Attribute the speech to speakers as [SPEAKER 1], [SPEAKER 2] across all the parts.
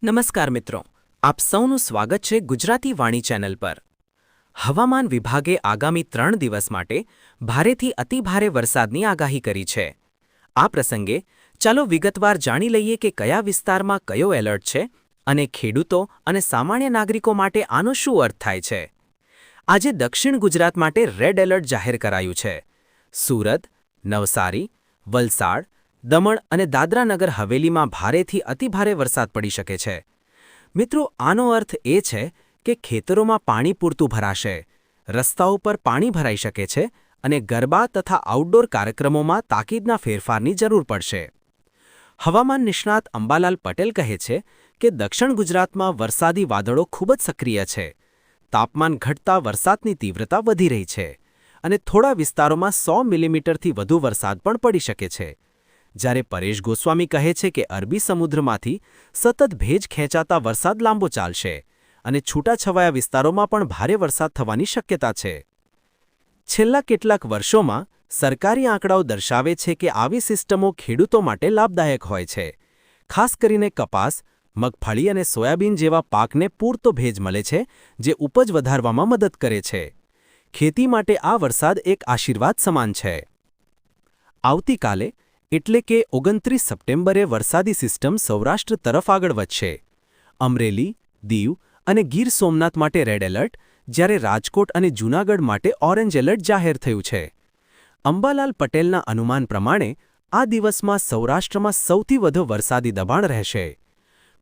[SPEAKER 1] નમસ્કાર મિત્રો, આપ સૌનું સ્વાગત છે ગુજરાતી વાણી ચેનલ પર। હવામાન વિભાગે આગામી 3 દિવસ માટે ભારેથી અતિભારે વરસાદની આગાહી કરી છે। આ પ્રસંગે ચાલો વિગતવાર જાણી લઈએ કે કયા વિસ્તારમાં કયો એલર્ટ છે અને ખેડૂતો અને સામાન્ય નાગરિકો માટે આનો શું અર્થ થાય છે। આજે દક્ષિણ ગુજરાત માટે રેડ એલર્ટ જાહેર કરાયું છે। સુરત, નવસારી, વલસાડ, દમણ અને દાદરા નગર હવેલીમાં ભારેથી અતિભારે વરસાદ પડી શકે છે। મિત્રો, આનો અર્થ એ છે કે ખેતરોમાં પાણી પૂરતું ભરાશે, રસ્તાઓ પર પાણી ભરાઈ શકે છે અને ગરબા તથા આઉટડોર કાર્યક્રમોમાં તાકીદના ફેરફારની જરૂર પડશે। હવામાન નિષ્ણાત અંબાલાલ પટેલ કહે છે કે દક્ષિણ ગુજરાતમાં વરસાદી વાદળો ખૂબ જ સક્રિય છે। તાપમાન ઘટતા વરસાદની તીવ્રતા વધી રહી છે અને થોડા વિસ્તારોમાં 100 મિલીમીટરથી વધુ વરસાદ પણ પડી શકે છે। જ્યારે પરેશ ગોસ્વામી કહે છે કે અરબી સમુદ્રમાંથી સતત ભેજ ખેંચાતા વરસાદ લાંબો ચાલશે અને છૂટાછવાયા વિસ્તારોમાં પણ ભારે વરસાદ થવાની શક્યતા છે। છેલ્લા કેટલાક વર્ષોમાં સરકારી આંકડાઓ દર્શાવે છે કે આવી સિસ્ટમો ખેડૂતો માટે લાભદાયક હોય છે। ખાસ કરીને કપાસ, મગફળી અને સોયાબીન જેવા પાકને પૂરતો ભેજ મળે છે, જે ઉપજ વધારવામાં મદદ કરે છે। ખેતી માટે આ વરસાદ એક આશીર્વાદ સમાન છે। આવતીકાલે એટલે કે 29 સપ્ટેમ્બરે વરસાદી સિસ્ટમ સૌરાષ્ટ્ર તરફ આગળ વધશે। અમરેલી, દીવ અને ગીર સોમનાથ માટે રેડ એલર્ટ, જ્યારે રાજકોટ અને જૂનાગઢ માટે ઓરેન્જ એલર્ટ જાહેર થયું છે। અંબાલાલ પટેલના અનુમાન પ્રમાણે આ દિવસમાં સૌરાષ્ટ્રમાં સૌથી વધુ વરસાદી દબાણ રહેશે।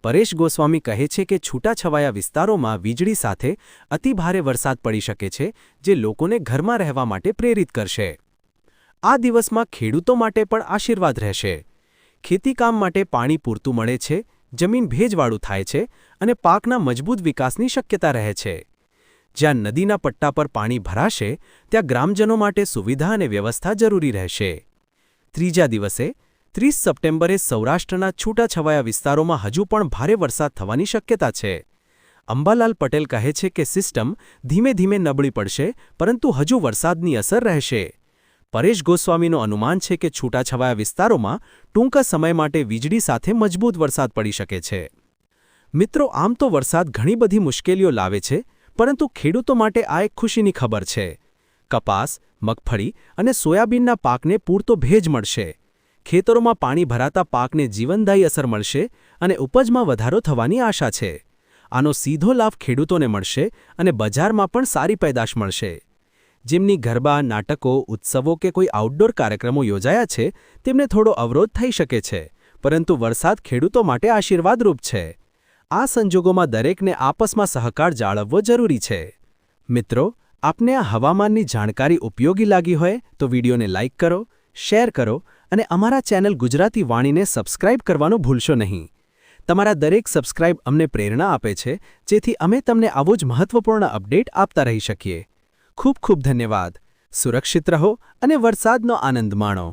[SPEAKER 1] પરેશ ગોસ્વામી કહે છે કે છૂટાછવાયા વિસ્તારોમાં વીજળી સાથે અતિભારે વરસાદ પડી શકે છે, જે લોકોને ઘરમાં રહેવા માટે પ્રેરિત કરશે। આ દિવસમાં ખેડૂતો માટે પણ આશીર્વાદ રહેશે। ખેતીકામ માટે પાણી પૂરતું મળે છે, જમીન ભેજવાળું થાય છે અને પાકના મજબૂત વિકાસની શક્યતા રહે છે। જ્યાં નદીના પટ્ટા પર પાણી ભરાશે, ત્યાં ગ્રામજનો માટે સુવિધા અને વ્યવસ્થા જરૂરી રહેશે। ત્રીજા દિવસે 30 સપ્ટેમ્બરે સૌરાષ્ટ્રના છૂટાછવાયા વિસ્તારોમાં હજુ પણ ભારે વરસાદ થવાની શક્યતા છે। અંબાલાલ પટેલ કહે છે કે સિસ્ટમ ધીમે ધીમે નબળી પડશે, પરંતુ હજુ વરસાદની અસર રહેશે। પરેશ ગોસ્વામીનું અનુમાન છે કે છૂટાછવાયા વિસ્તારોમાં ટૂંકા સમય માટે વીજળી સાથે મજબૂત વરસાદ પડી શકે છે। મિત્રો, આમ તો વરસાદ ઘણી બધી મુશ્કેલીઓ લાવે છે, પરંતુ ખેડૂતો માટે આ એક ખુશીની ખબર છે। કપાસ, મગફળી અને સોયાબીનના પાકને પૂરતો ભેજ મળશે। ખેતરોમાં પાણી ભરાતા પાકને જીવનદાયી અસર મળશે અને ઉપજમાં વધારો થવાની આશા છે। આનો સીધો લાભ ખેડૂતોને મળશે અને બજારમાં પણ સારી પેદાશ મળશે। જેમની ગરબા, નાટકો, ઉત્સવો કે કોઈ આઉટડોર કાર્યક્રમો યોજાયા છે, તેમને થોડો અવરોધ થઈ શકે છે, પરંતુ વરસાદ ખેડૂતો માટે આશીર્વાદરૂપ છે। આ સંજોગોમાં દરેકને આપસમાં સહકાર જાળવવો જરૂરી છે। મિત્રો, આપને આ હવામાનની જાણકારી ઉપયોગી લાગી હોય તો વિડીયોને લાઇક કરો, શેર કરો અને અમારા ચેનલ ગુજરાતી વાણીને સબસ્ક્રાઇબ કરવાનું ભૂલશો નહીં। તમારા દરેક સબસ્ક્રાઇબ અમને પ્રેરણા આપે છે, જેથી અમે તમને આવો જ મહત્વપૂર્ણ અપડેટ આપતા રહી શકીએ। ખૂબ ખૂબ ધન્યવાદ। સુરક્ષિત રહો અને વરસાદનો આનંદ માણો।